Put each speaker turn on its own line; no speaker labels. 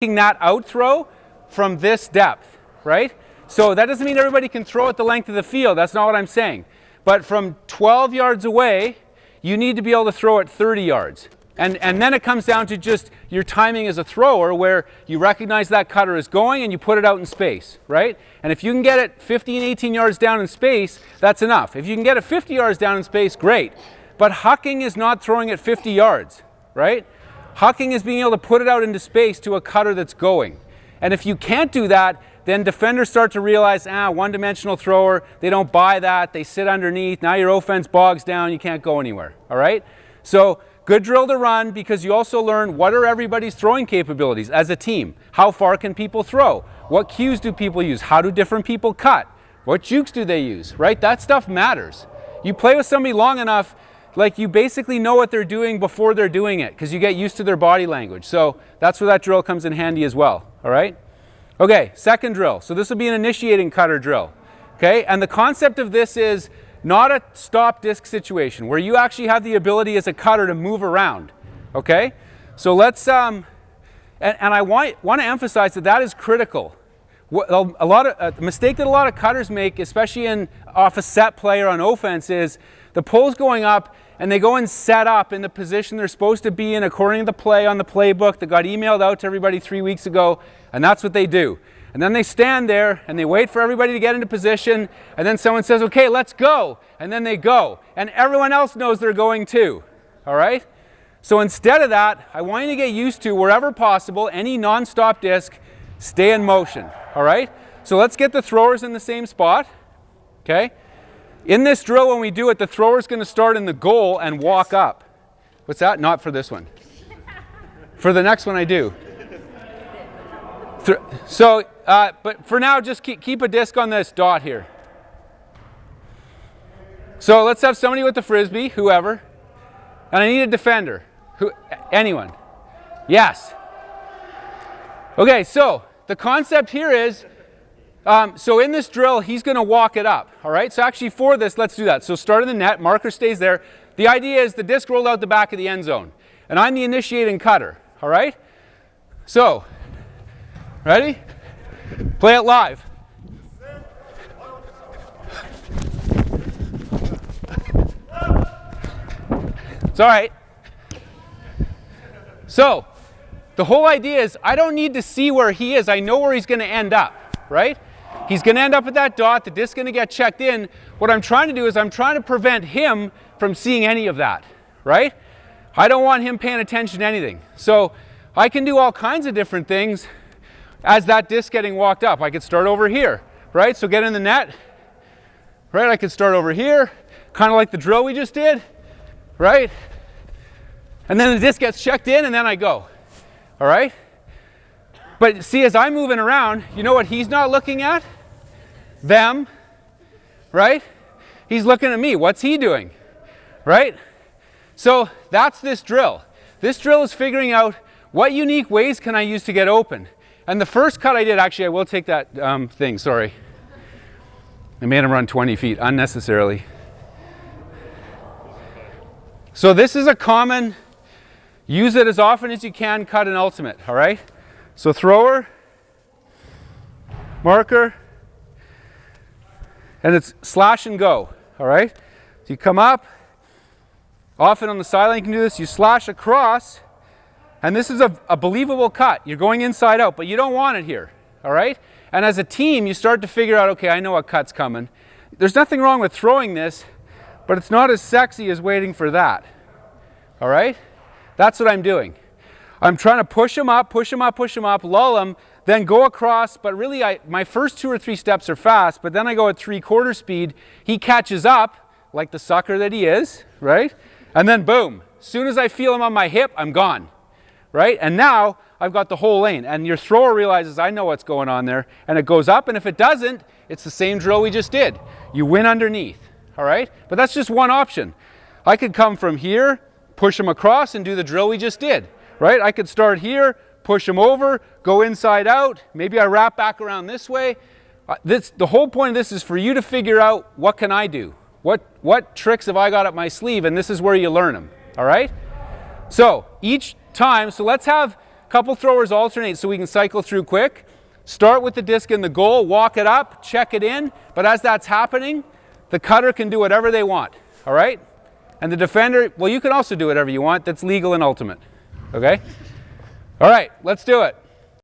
that out throw from this depth, right? So that doesn't mean everybody can throw at the length of the field. That's not what I'm saying. But from 12 yards away, you need to be able to throw it 30 yards. And then it comes down to just your timing as a thrower, where you recognize that cutter is going and you put it out in space, right? And if you can get it 15, 18 yards down in space, that's enough. If you can get it 50 yards down in space, great. But hucking is not throwing it 50 yards, right? Hucking is being able to put it out into space to a cutter that's going. And if you can't do that, then defenders start to realize, one-dimensional thrower, they don't buy that, they sit underneath, now your offense bogs down, you can't go anywhere, all right? So good drill to run, because you also learn what are everybody's throwing capabilities as a team. How far can people throw? What cues do people use? How do different people cut? What jukes do they use, right? That stuff matters. You play with somebody long enough, like you basically know what they're doing before they're doing it, because you get used to their body language. So that's where that drill comes in handy as well, all right? Okay, second drill. So this will be an initiating cutter drill, okay? And the concept of this is not a stop disc situation where you actually have the ability as a cutter to move around, okay? So let's, and I want to emphasize that that is critical. A mistake that a lot of cutters make, especially off a set player on offense, is the pole's going up and they go and set up in the position they're supposed to be in according to the play on the playbook that got emailed out to everybody 3 weeks ago, and that's what they do. And then they stand there and they wait for everybody to get into position, and then someone says, okay, let's go, and then they go. And everyone else knows they're going too, all right? So instead of that, I want you to get used to, wherever possible, any non-stop disc, stay in motion, all right? So let's get the throwers in the same spot, okay? In this drill, when we do it, the thrower's going to start in the goal and walk up. What's that? Not for this one. For the next one, I do. So, but for now, just keep a disc on this dot here. So let's have somebody with the frisbee, whoever. And I need a defender. Anyone? Yes. Okay, so the concept here is, so in this drill, he's going to walk it up, all right? So actually for this, let's do that. So start in the net, marker stays there. The idea is the disc rolled out the back of the end zone, and I'm the initiating cutter, all right? So, ready? Play it live. It's all right. So, the whole idea is I don't need to see where he is. I know where he's going to end up, right? He's going to end up at that dot. The disc's going to get checked in. What I'm trying to do is I'm trying to prevent him from seeing any of that, right? I don't want him paying attention to anything. So I can do all kinds of different things as that disc getting walked up. I could start over here, right? So get in the net, right? I could start over here, kind of like the drill we just did, right? And then the disc gets checked in and then I go, all right? But see, as I'm moving around, you know what he's not looking at? Them, right? He's looking at me. What's he doing, right? So that's this drill. This drill is figuring out what unique ways can I use to get open. And the first cut I did, actually, I will take that thing, sorry. I made him run 20 feet unnecessarily. So this is a common, use it as often as you can, cut an ultimate, all right? So thrower, marker, and it's slash and go, all right? So you come up, often on the sideline you can do this, you slash across, and this is a believable cut. You're going inside out, but you don't want it here, all right? And as a team, you start to figure out, okay, I know what cut's coming. There's nothing wrong with throwing this, but it's not as sexy as waiting for that, all right? That's what I'm doing. I'm trying to push him up, push him up, push him up, lull him, then go across, but really my first 2 or 3 steps are fast, but then I go at 3/4 speed. He catches up, like the sucker that he is, right? And then boom, as soon as I feel him on my hip, I'm gone, right? And now I've got the whole lane, and your thrower realizes I know what's going on there, and it goes up, and if it doesn't, it's the same drill we just did. You win underneath, all right? But that's just one option. I could come from here, push him across, and do the drill we just did. Right? I could start here, push him over, go inside out. Maybe I wrap back around this way. The whole point of this is for you to figure out, what can I do? What tricks have I got up my sleeve? And this is where you learn them. All right? So each time, so let's have couple throwers alternate so we can cycle through quick. Start with the disc in the goal, walk it up, check it in, but as that's happening, the cutter can do whatever they want, all right? And the defender, well, you can also do whatever you want. That's legal in Ultimate, okay? All right, let's do it.